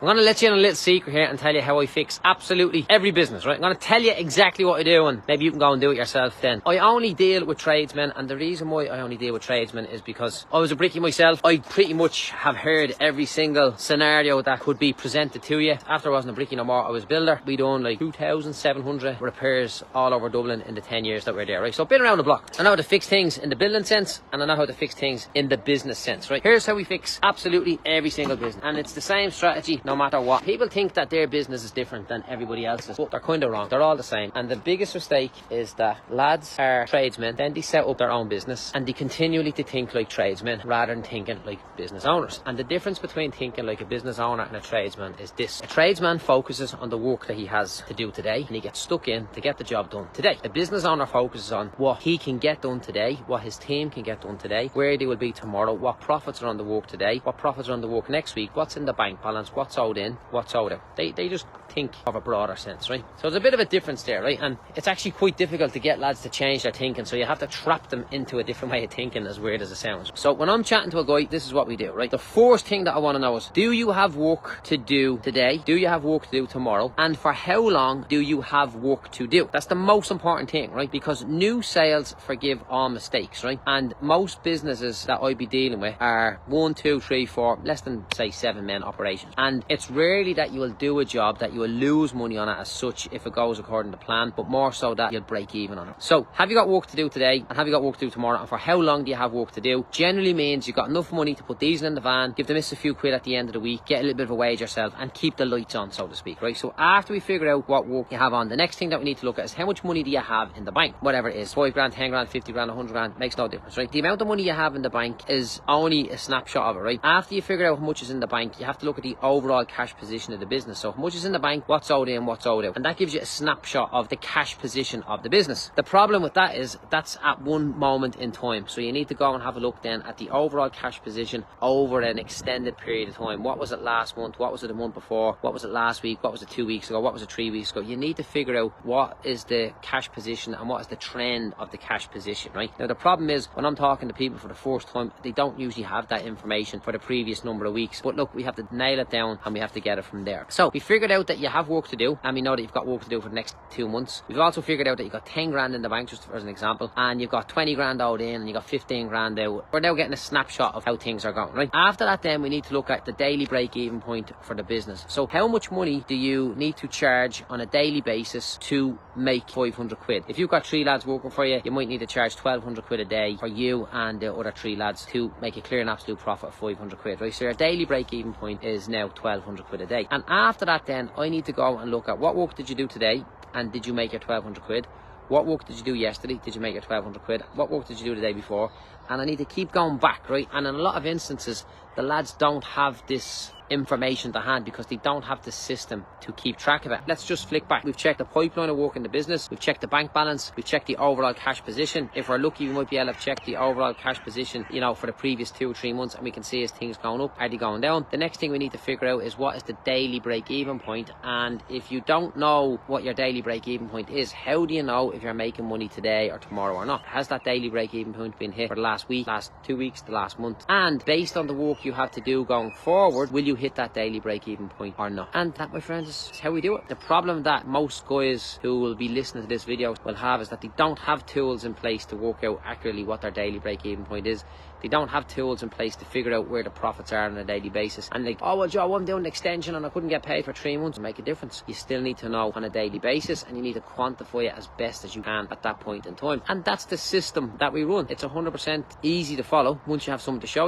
I'm going to let you in a little secret here and tell you how I fix absolutely every business, right? I'm going to tell you exactly what I do, and maybe you can go and do it yourself then. I only deal with tradesmen, and the reason why I only deal with tradesmen is because I was a brickie myself. I pretty much have heard every single scenario that could be presented to you. After I wasn't a brickie no more, I was a builder. We done like 2,700 repairs all over Dublin in the 10 years that we're there, right? So I've been around the block. I know how to fix things in the building sense, and I know how to fix things in the business sense, right? Here's how we fix absolutely every single business, and it's the same strategy no matter what. People think that their business is different than everybody else's, but they're kind of wrong. They're all the same. And the biggest mistake is that lads are tradesmen, then they set up their own business and they continually to think like tradesmen rather than thinking like business owners. And the difference between thinking like a business owner and a tradesman is this: a tradesman focuses on the work that he has to do today, and he gets stuck in to get the job done today. A business owner focuses on what he can get done today, what his team can get done today, where they will be tomorrow, what profits are on the work today, what profits are on the work next week, what's in the bank balance, what's owed in, what's owed out. They just think of a broader sense, right? So there's a bit of a difference there, right? And it's actually quite difficult to get lads to change their thinking, so you have to trap them into a different way of thinking, as weird as it sounds. So when I'm chatting to a guy, this is what we do, right? The first thing that I want to know is, do you have work to do today? Do you have work to do tomorrow? And for how long do you have work to do? That's the most important thing, right? Because new sales forgive all mistakes, right? And most businesses that I'd be dealing with are 1, 2, 3, 4, less than say 7 men operations. And it's rarely that you will do a job that you will lose money on it as such if it goes according to plan, but more so that you'll break even on it. So have you got work to do today, and have you got work to do tomorrow, and for how long do you have work to do? Generally means you've got enough money to put diesel in the van, give the miss a few quid at the end of the week, get a little bit of a wage yourself, and keep the lights on, so to speak, right? So after we figure out what work you have on, the next thing that we need to look at is how much money do you have in the bank? Whatever it is, 5 grand, 10 grand, 50 grand, 100 grand, makes no difference, right? The amount of money you have in the bank is only a snapshot of it, right? After you figure out how much is in the bank, you have to look at the overall cash position of the business. So how much is in the bank, what's owed in, what's owed out, and that gives you a snapshot of the cash position of the business. The problem with that is that's at one moment in time, so you need to go and have a look then at the overall cash position over an extended period of time. What was it last month? What was it the month before? What was it last week? What was it 2 weeks ago? What was it 3 weeks ago? You need to figure out what is the cash position and what is the trend of the cash position, right? Now the problem is, when I'm talking to people for the first time, they don't usually have that information for the previous number of weeks, but look, we have to nail it down and we have to get it from there. So we figured out that you have work to do, and we know that you've got work to do for the next 2 months. We've also figured out that you've got 10 grand in the bank, just as an example, and you've got 20 grand owed in, and you've got 15 grand out. We're now getting a snapshot of how things are going, right? After that then we need to look at the daily break-even point for the business. So how much money do you need to charge on a daily basis to make 500 quid? If you've got 3 lads working for you, you might need to charge 1,200 quid a day for you and the other 3 lads to make a clear and absolute profit of 500 quid, right? So your daily break-even point is now 1,200 quid a day. And after that then, I need to go and look at what work did you do today, and did you make your 1,200 quid? What work did you do yesterday? Did you make your 1,200 quid? What work did you do the day before? And I need to keep going back, right? And in a lot of instances, the lads don't have this information to hand because they don't have the system to keep track of it. Let's just flick back. We've checked the pipeline of work in the business, we've checked the bank balance, we've checked the overall cash position. If we're lucky, we might be able to check the overall cash position, you know, for the previous 2 or 3 months, and we can see, is things going up, are they going down? The next thing we need to figure out is what is the daily break-even point. And if you don't know what your daily break-even point is, how do you know if you're making money today or tomorrow or not? Has that daily break-even point been hit for the last week, last 2 weeks, the last month? And based on the work you have to do going forward, will you hit that daily break-even point or not? And that, my friends, is how we do it. The problem that most guys who will be listening to this video will have is that they don't have tools in place to work out accurately what their daily break-even point is. They don't have tools in place to figure out where the profits are on a daily basis. And like, oh well, Joe, I'm doing an extension and I couldn't get paid for 3 months. It'll make a difference. You still need to know on a daily basis, and you need to quantify it as best as you can at that point in time. And that's the system that we run. It's 100% easy to follow once you have someone to show you.